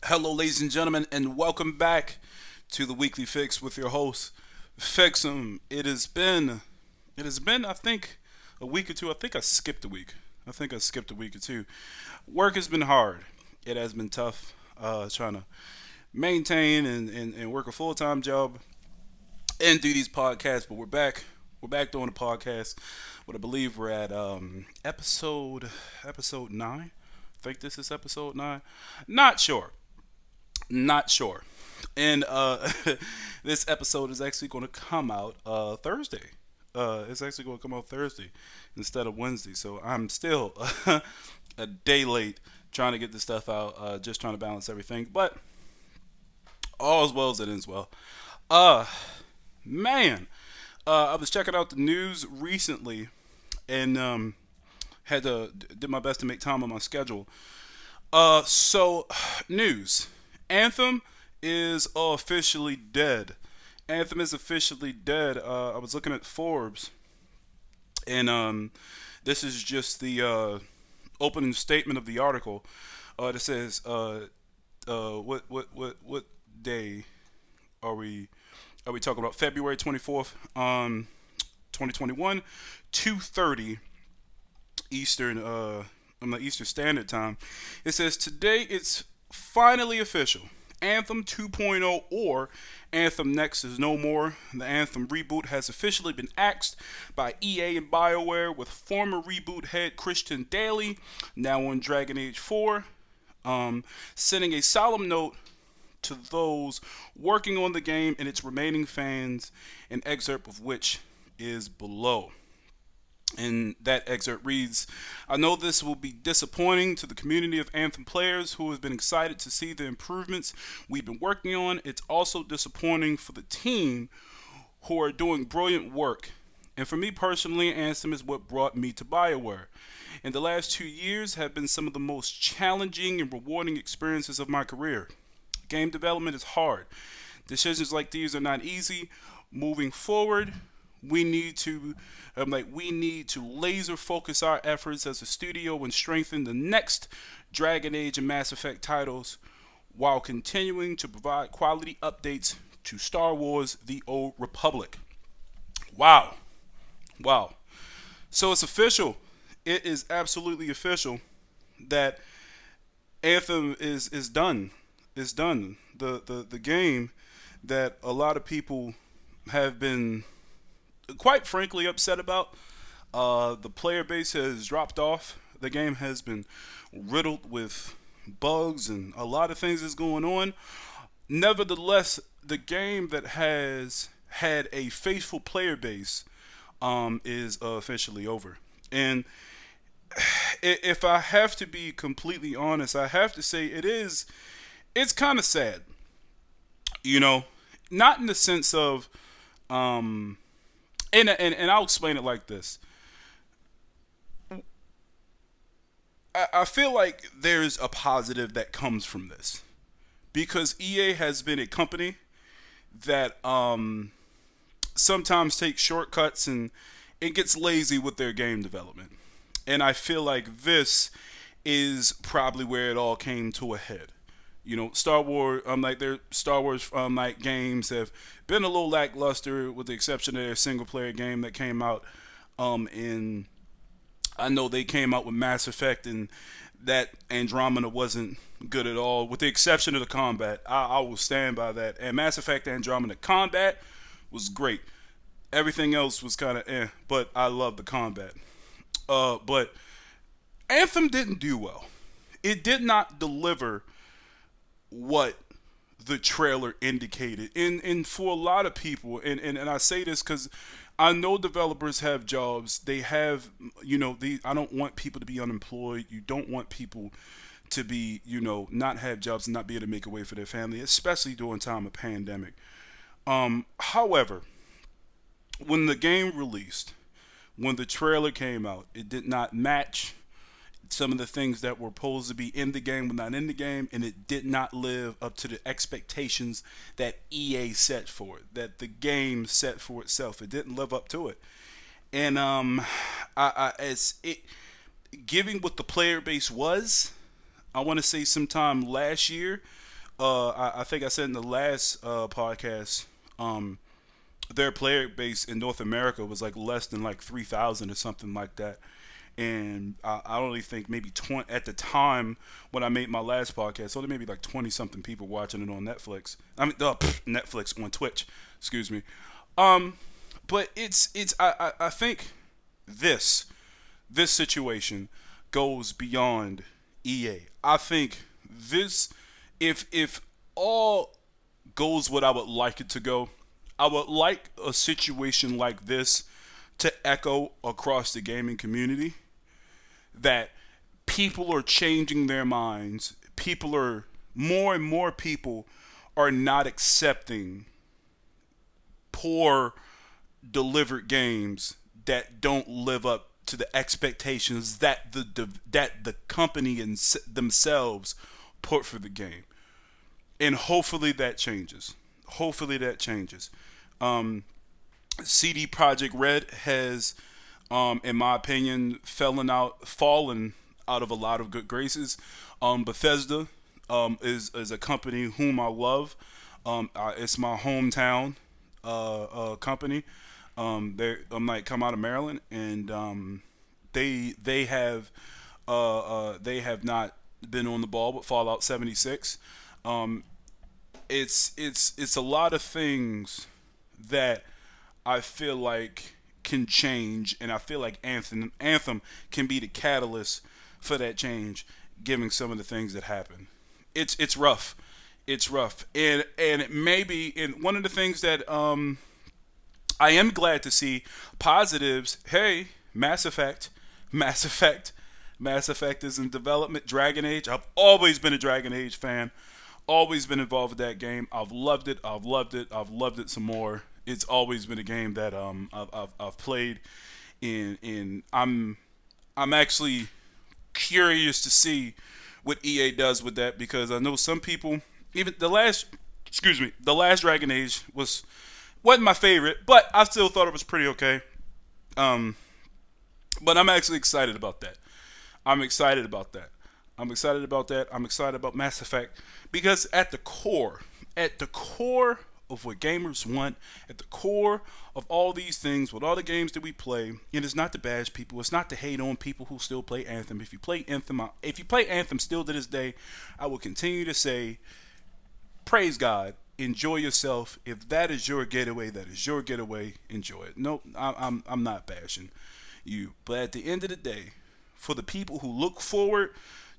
Hello, ladies and gentlemen, and welcome back to the Weekly Fix with your host, Phixem. It has been, I think, a week or two. I think I skipped a week. I think I skipped a week or two. Work has been hard. It has been tough trying to maintain and work a full time job and do these podcasts. But we're back. We're back doing the podcast. What I believe we're at episode 9. I think this is episode 9. Not sure. Not sure. And this episode is actually going to come out Thursday. It's actually going to come out Thursday instead of Wednesday. So I'm still a day late trying to get this stuff out, just trying to balance everything. But all as well as it ends well. Uh, man, I was checking out the news recently and had to did my best to make time on my schedule. So news. Anthem is officially dead. Anthem is officially dead. I was looking at Forbes, and this is just the opening statement of the article. That says, what day are we talking about? February 24th, 2021, 2:30 Eastern. On the Eastern Standard Time. It says today it's finally official. Anthem 2.0 or Anthem Next is no more. The Anthem reboot has officially been axed by EA and BioWare, with former reboot head Christian Daly, now on Dragon Age 4, sending a solemn note to those working on the game and its remaining fans, an excerpt of which is below. And that excerpt reads, I know this will be disappointing to the community of Anthem players who have been excited to see the improvements we've been working on. It's also disappointing for the team who are doing brilliant work. And for me personally, Anthem is what brought me to BioWare. And the last 2 years have been some of the most challenging and rewarding experiences of my career. Game development is hard. Decisions like these are not easy. Moving forward, we need to laser focus our efforts as a studio and strengthen the next Dragon Age and Mass Effect titles while continuing to provide quality updates to Star Wars The Old Republic. Wow. Wow. So it's official. It is absolutely official that Anthem is done. It's done. The game that a lot of people have been quite frankly upset about. The player base has dropped off. The game has been riddled with bugs and a lot of things is going on. Nevertheless, the game that has had a faithful player base is officially over. And if I have to be completely honest, I have to say it's kind of sad. You know, not in the sense of and I'll explain it like this. I feel like there's a positive that comes from this because EA has been a company that sometimes takes shortcuts and it gets lazy with their game development. And I feel like this is probably where it all came to a head. You know, Star Wars, their Star Wars like games have been a little lackluster, with the exception of their single player game that came out in. I know they came out with Mass Effect, and that Andromeda wasn't good at all, with the exception of the combat. I will stand by that. And Mass Effect Andromeda combat was great. Everything else was kind of but I love the combat. But Anthem didn't do well. It did not deliver what the trailer indicated. And for a lot of people, and I say this because I know developers have jobs. They have, I don't want people to be unemployed. You don't want people to be, not have jobs and not be able to make a way for their family, especially during time of pandemic. However, when the game released, when the trailer came out, it did not match some of the things that were supposed to be in the game were not in the game, and it did not live up to the expectations that EA set for it, that the game set for itself. It didn't live up to it, and as it giving what the player base was, I want to say sometime last year, I think I said in the last podcast, um, their player base in North America was like less than like 3,000 or something like that. And I only think maybe 20 at the time when I made my last podcast, only maybe like 20 something people watching it on Netflix. I mean, Netflix on Twitch. Excuse me. Um, but I think this this situation goes beyond EA. I think this if all goes what I would like it to go, I would like a situation like this to echo across the gaming community, that people are changing their minds. People are more and more people are not accepting poor delivered games that don't live up to the expectations that the company and themselves put for the game. And hopefully that changes. Hopefully that changes. Um, CD Project Red has, in my opinion, fallen out of a lot of good graces. Bethesda is a company whom I love. It's my hometown company. I'm like come out of Maryland, and they have not been on the ball with Fallout 76. Um, it's a lot of things that I feel like can change, and I feel like Anthem can be the catalyst for that change, given some of the things that happen. It's rough, it's rough, and it may be. And one of the things that I am glad to see positives. Hey, Mass Effect, Mass Effect, Mass Effect is in development. Dragon Age. I've always been a Dragon Age fan. Always been involved with that game. I've loved it. I've loved it. I've loved it some more. It's always been a game that I've played, and I'm actually curious to see what EA does with that, because I know some people, even the last Dragon Age wasn't my favorite, but I still thought it was pretty okay. Um, but I'm actually excited about that. I'm excited about that. I'm excited about that. I'm excited about Mass Effect, because at the core of what gamers want, at the core of all these things, with all the games that we play, it is not to bash people. It's not to hate on people who still play Anthem. If you play Anthem still to this day, I will continue to say, praise God, enjoy yourself. If that is your getaway, that is your getaway. Enjoy it. No, I'm not bashing you, but at the end of the day, for the people who look forward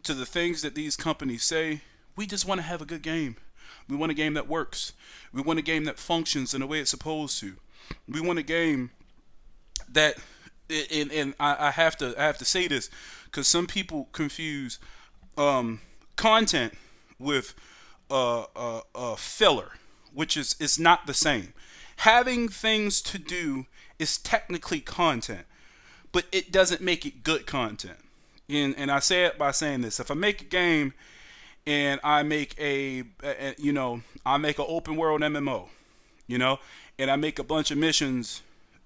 to the things that these companies say, we just want to have a good game. We want a game that works. We want a game that functions in the way it's supposed to. We want a game that, and I have to say this, because some people confuse content with filler, which is it's not the same. Having things to do is technically content, but it doesn't make it good content. And I say it by saying this: if I make a game and I make I make an open world MMO, and I make a bunch of missions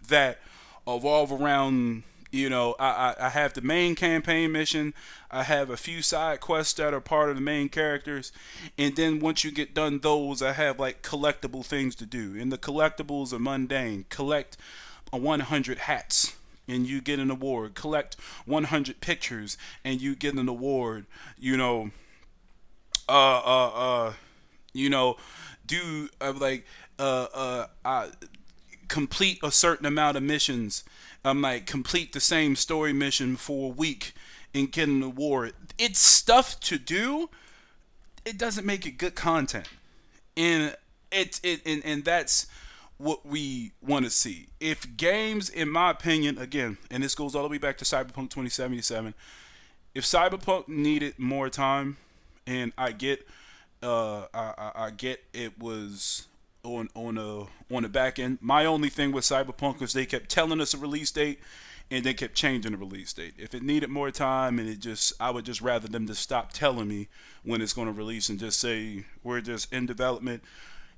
that evolve around, I have the main campaign mission, I have a few side quests that are part of the main characters, and then once you get done those, I have like collectible things to do, and the collectibles are mundane. Collect 100 hats and you get an award. Collect 100 pictures and you get an award. Uh, uh, uh, you know, do complete a certain amount of missions. I'm like complete the same story mission for a week and get an award. It's stuff to do. It doesn't make it good content, and and that's what we want to see. If games, in my opinion, again, and this goes all the way back to Cyberpunk 2077, if Cyberpunk needed more time, and I get it was on the back end. My only thing with Cyberpunk was they kept telling us a release date, and they kept changing the release date. If it needed more time, and I would just rather them to stop telling me when it's going to release and just say we're just in development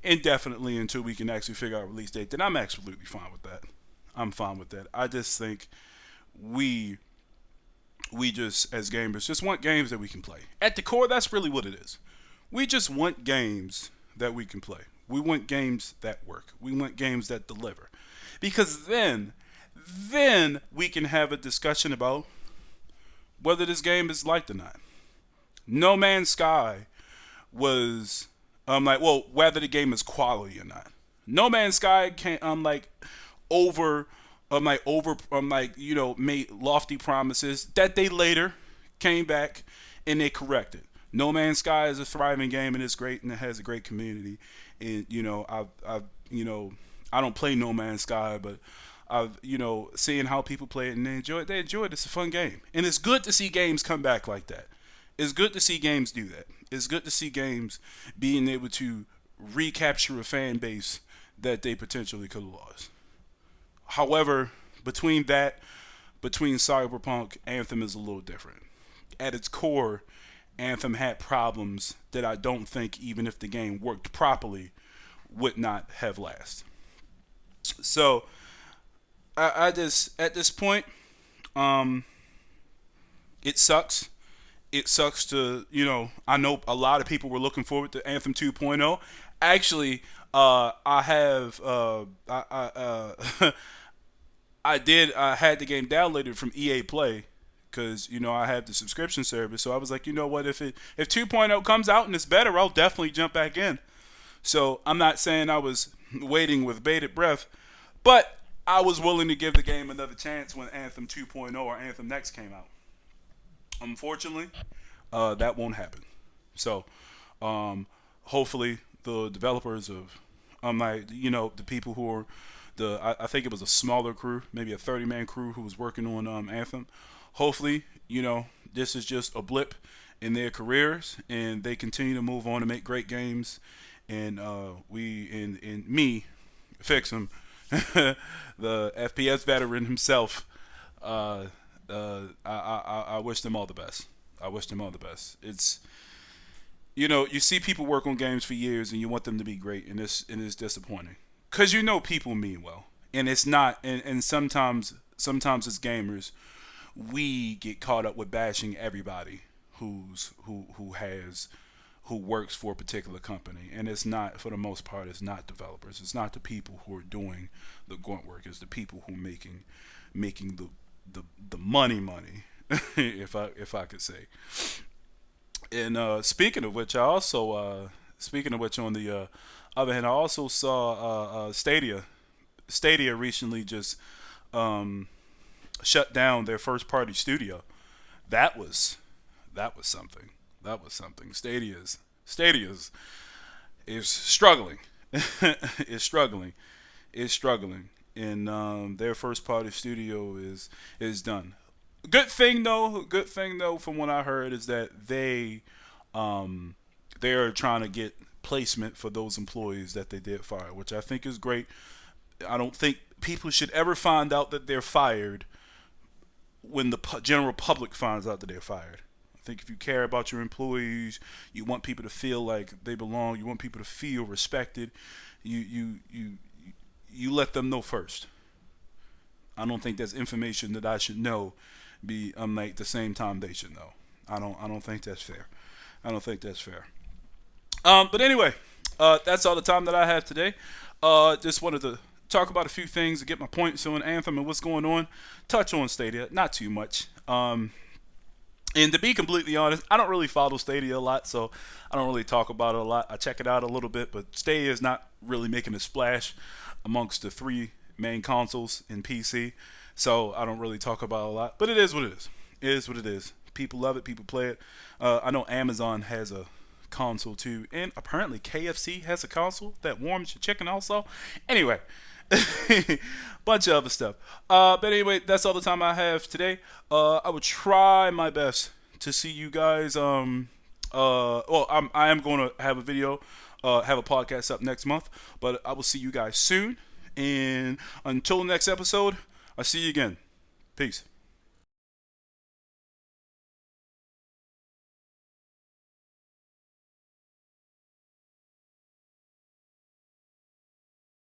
indefinitely until we can actually figure out a release date. Then I'm absolutely fine with that. I'm fine with that. I just think we we just as gamers just want games that we can play. At the core, that's really what it is. We just want games that we can play. We want games that work. We want games that deliver. Because then we can have a discussion about whether this game is liked or not. No Man's Sky was like, well, whether the game is quality or not. No Man's Sky can't over made lofty promises that they later came back and they corrected. No Man's Sky is a thriving game and it's great and it has a great community. And I don't play No Man's Sky, but I've seeing how people play it and they enjoy it. They enjoy it. It's a fun game, and it's good to see games come back like that. It's good to see games do that. It's good to see games being able to recapture a fan base that they potentially could have lost. However, between Cyberpunk, Anthem is a little different. At its core, Anthem had problems that I don't think, even if the game worked properly, would not have lasted. So, I just at this point, um, it sucks. It sucks to I know a lot of people were looking forward to Anthem 2.0. Actually, I have I had the game downloaded from EA Play because I have the subscription service. So I was like, you know what, if 2.0 comes out and it's better, I'll definitely jump back in. So I'm not saying I was waiting with bated breath, but I was willing to give the game another chance when Anthem 2.0 or Anthem Next came out. Unfortunately, that won't happen. So, hopefully, the developers of, the people who are I think it was a smaller crew, maybe a 30-man crew who was working on Anthem. Hopefully, this is just a blip in their careers, and they continue to move on to make great games. And me, Phixem, the FPS veteran himself, I wish them all the best. I wish them all the best. It's you see people work on games for years and you want them to be great, and it's disappointing because people mean well, and it's not. And sometimes as gamers, we get caught up with bashing everybody who works for a particular company, and it's not, for the most part, it's not developers. It's not the people who are doing the grunt work. It's the people who are making the money, if I could say. And speaking of which, on the other hand, I also saw Stadia. Stadia recently just shut down their first party studio. That was something. That was something. Stadia's is struggling. is struggling. And their first party studio is done. Good thing though, from what I heard, is that they're trying to get placement for those employees that they did fire, which I think is great. I don't think people should ever find out that they're fired when the general public finds out that they're fired. I think if you care about your employees, you want people to feel like they belong. You want people to feel respected. You let them know first. I don't think that's information that I should know. Be like the same time they should know. I don't think that's fair. I don't think that's fair. But anyway, that's all the time that I have today. Just wanted to talk about a few things to get my points on Anthem and what's going on. Touch on Stadia, not too much. And to be completely honest, I don't really follow Stadia a lot, so I don't really talk about it a lot. I check it out a little bit, but Stadia is not really making a splash amongst the three main consoles in PC, so I don't really talk about it a lot. But it is what it is. It is what it is. People love it. People play it. I know Amazon has a console too, and apparently KFC has a console that warms your chicken also. Anyway, bunch of other stuff. But anyway, that's all the time I have today. I would try my best to see you guys. I am going to have a video, have a podcast up next month, but I will see you guys soon. And until the next episode, I'll see you again. Peace.